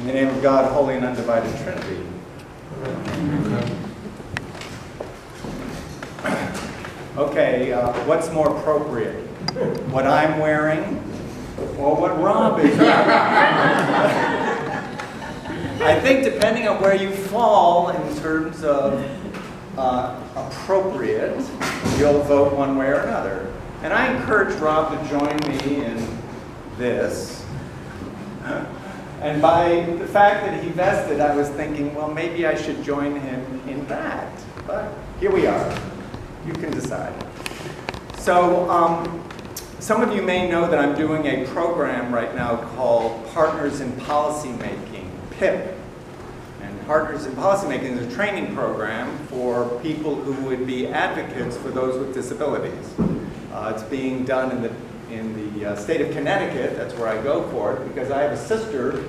In the name of God, holy and undivided Trinity. Okay, what's more appropriate? What I'm wearing or what Rob is wearing? I think depending on where you fall in terms of appropriate, you'll vote one way or another. And I encourage Rob to join me in this. And by the fact that he vested, I was thinking, well, maybe I should join him in that. But here we are. You can decide. So some of you may know that I'm doing a program right now called Partners in Policymaking, PIP. And Partners in Policymaking is a training program for people who would be advocates for those with disabilities. It's being done in the state of Connecticut. That's where I go for it, because I have a sister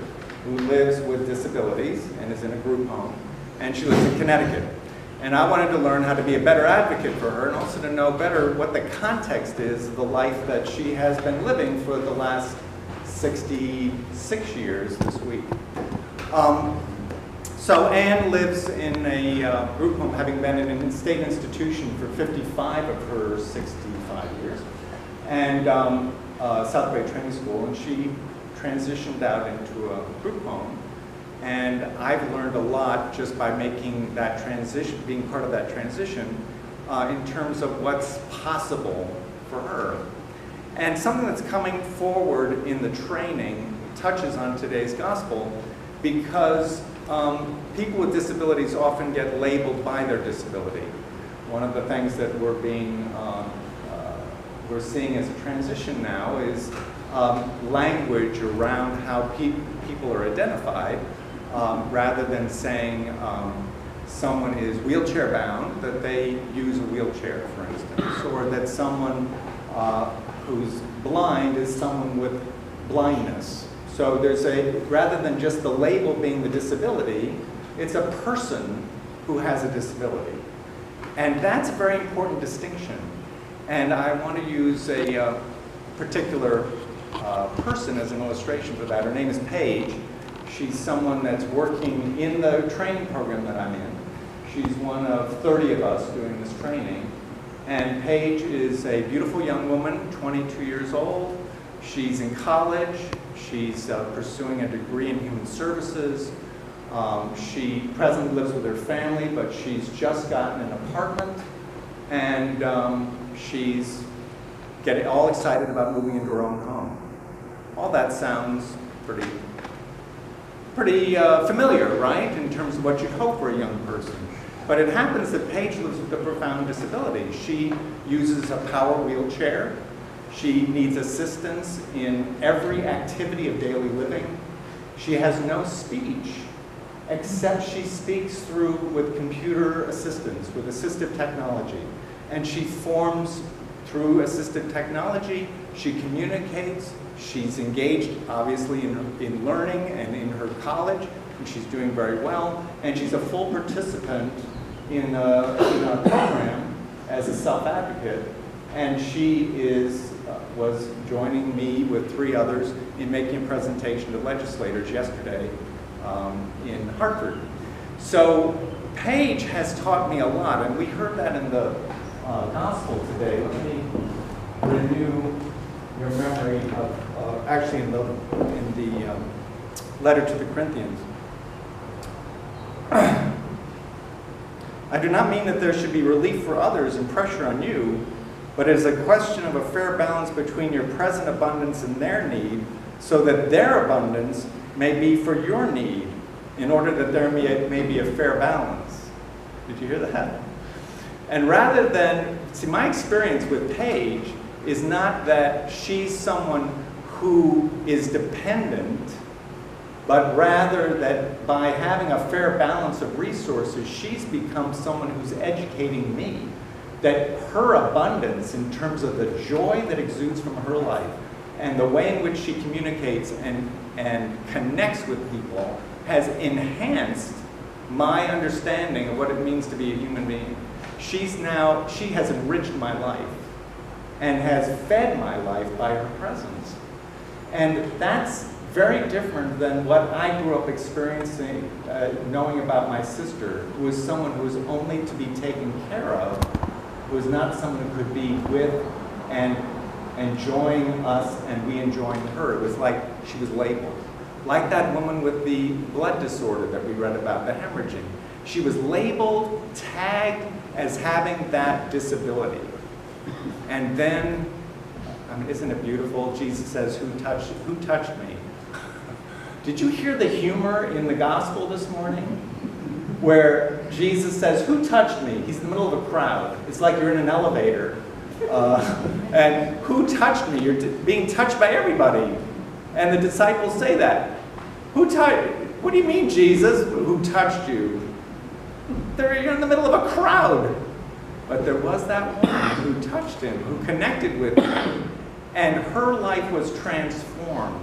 who lives with disabilities and is in a group home, and she lives in Connecticut. And I wanted to learn how to be a better advocate for her, and also to know better what the context is of the life that she has been living for the last 66 years this week. So Anne lives in a group home, having been in a state institution for 55 of her 65 years, and Southway Training School, and she transitioned out into a group home. And I've learned a lot just by making that transition, being part of that transition, in terms of what's possible for her. And something that's coming forward in the training touches on today's gospel, because people with disabilities often get labeled by their disability. One of the things that we're seeing as a transition now is language around how people are identified. Rather than saying someone is wheelchair bound, that they use a wheelchair, for instance, or that someone who's blind is someone with blindness. So there's rather than just the label being the disability, it's a person who has a disability. And that's a very important distinction. And I want to use a particular person as an illustration for that. Her name is Paige. She's someone that's working in the training program that I'm in. She's one of 30 of us doing this training. And Paige is a beautiful young woman, 22 years old. She's in college. She's pursuing a degree in human services. She presently lives with her family, but she's just gotten an apartment. And she's getting all excited about moving into her own home. All that sounds pretty familiar, right, in terms of what you'd hope for a young person. But it happens that Paige lives with a profound disability. She uses a power wheelchair. She needs assistance in every activity of daily living. She has no speech, except she speaks with computer assistance, with assistive technology. And she forms through assistive technology. She communicates. She's engaged, obviously, in learning and in her college, and she's doing very well. And she's a full participant in a program as a self-advocate. And she was joining me with 3 others in making a presentation to legislators yesterday in Hartford. So Paige has taught me a lot, and we heard that in the gospel today. Let me renew your memory of, actually in the letter to the Corinthians. I do not mean that there should be relief for others and pressure on you, but it is a question of a fair balance between your present abundance and their need, so that their abundance may be for your need, in order that there may be a fair balance. Did you hear that? And rather than, see, my experience with Paige is not that she's someone who is dependent, but rather that by having a fair balance of resources, she's become someone who's educating me. That her abundance, in terms of the joy that exudes from her life, and the way in which she communicates and connects with people, has enhanced my understanding of what it means to be a human being. She has enriched my life and has fed my life by her presence. And that's very different than what I grew up experiencing, knowing about my sister, who was someone who was only to be taken care of, who was not someone who could be with and enjoying us and we enjoying her. It was like she was labeled. Like that woman with the blood disorder that we read about, the hemorrhaging. She was labeled, tagged as having that disability. And then, I mean, isn't it beautiful? Jesus says, who touched me? Did you hear the humor in the gospel this morning? Where Jesus says, who touched me? He's in the middle of a crowd. It's like you're in an elevator. And who touched me? You're being touched by everybody. And the disciples say that. What do you mean, Jesus? Who touched you? You're in the middle of a crowd. But there was that woman who touched him, who connected with him. And her life was transformed.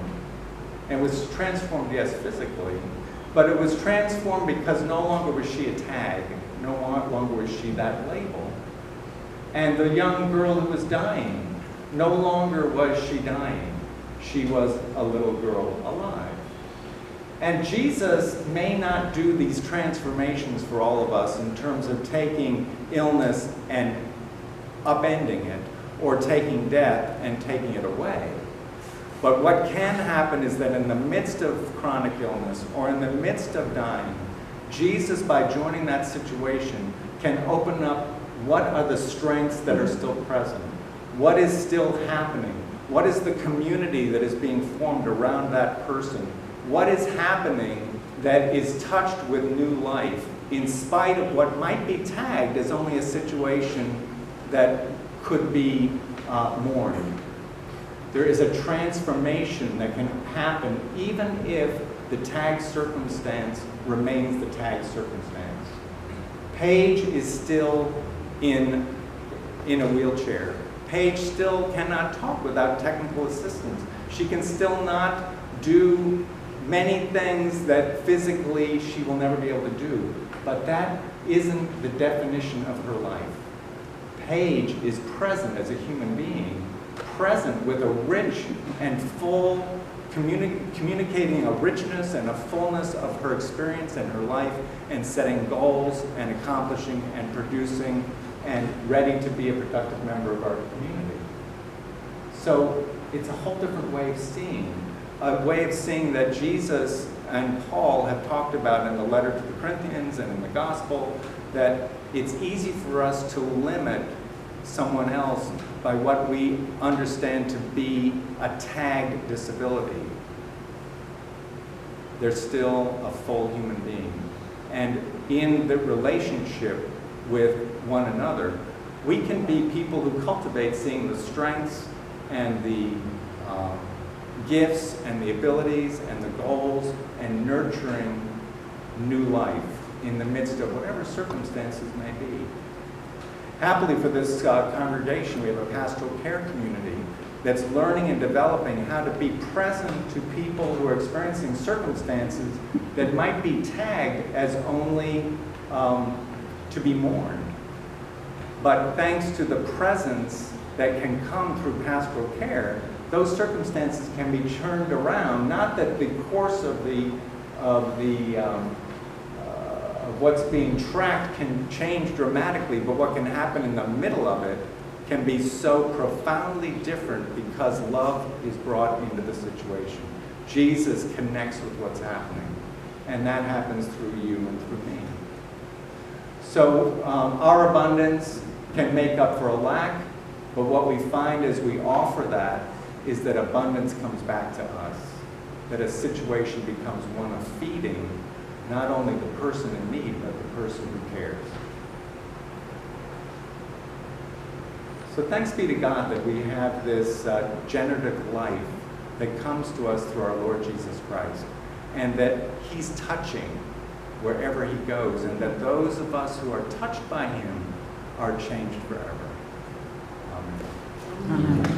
And was transformed, yes, physically. But it was transformed because no longer was she a tag. No longer was she that label. And the young girl who was dying, no longer was she dying. She was a little girl alive. And Jesus may not do these transformations for all of us in terms of taking illness and upending it, or taking death and taking it away. But what can happen is that in the midst of chronic illness or in the midst of dying, Jesus, by joining that situation, can open up what are the strengths that are still present. What is still happening? What is the community that is being formed around that person? What is happening that is touched with new life in spite of what might be tagged as only a situation that could be mourned? There is a transformation that can happen even if the tagged circumstance remains the tagged circumstance. Paige is still in a wheelchair. Paige still cannot talk without technical assistance. She can still not do many things that physically she will never be able to do. But that isn't the definition of her life. Paige is present as a human being, present with a rich and full, communicating a richness and a fullness of her experience and her life, and setting goals and accomplishing and producing and ready to be a productive member of our community. So it's a whole different way of seeing that Jesus and Paul have talked about in the letter to the Corinthians and in the gospel, that it's easy for us to limit someone else by what we understand to be a tagged disability. They're still a full human being. And in the relationship with one another, we can be people who cultivate seeing the strengths and the gifts and the abilities and the goals and nurturing new life in the midst of whatever circumstances may be. Happily for this congregation, we have a pastoral care community that's learning and developing how to be present to people who are experiencing circumstances that might be tagged as only to be mourned. But thanks to the presence that can come through pastoral care, those circumstances can be turned around. Not that the course of what's being tracked can change dramatically, but what can happen in the middle of it can be so profoundly different because love is brought into the situation. Jesus connects with what's happening, and that happens through you and through me. So our abundance can make up for a lack, but what we find as we offer that is that abundance comes back to us, that a situation becomes one of feeding not only the person in need, but the person who cares. So thanks be to God that we have this generative life that comes to us through our Lord Jesus Christ, and that He's touching wherever He goes, and that those of us who are touched by Him are changed forever. Amen.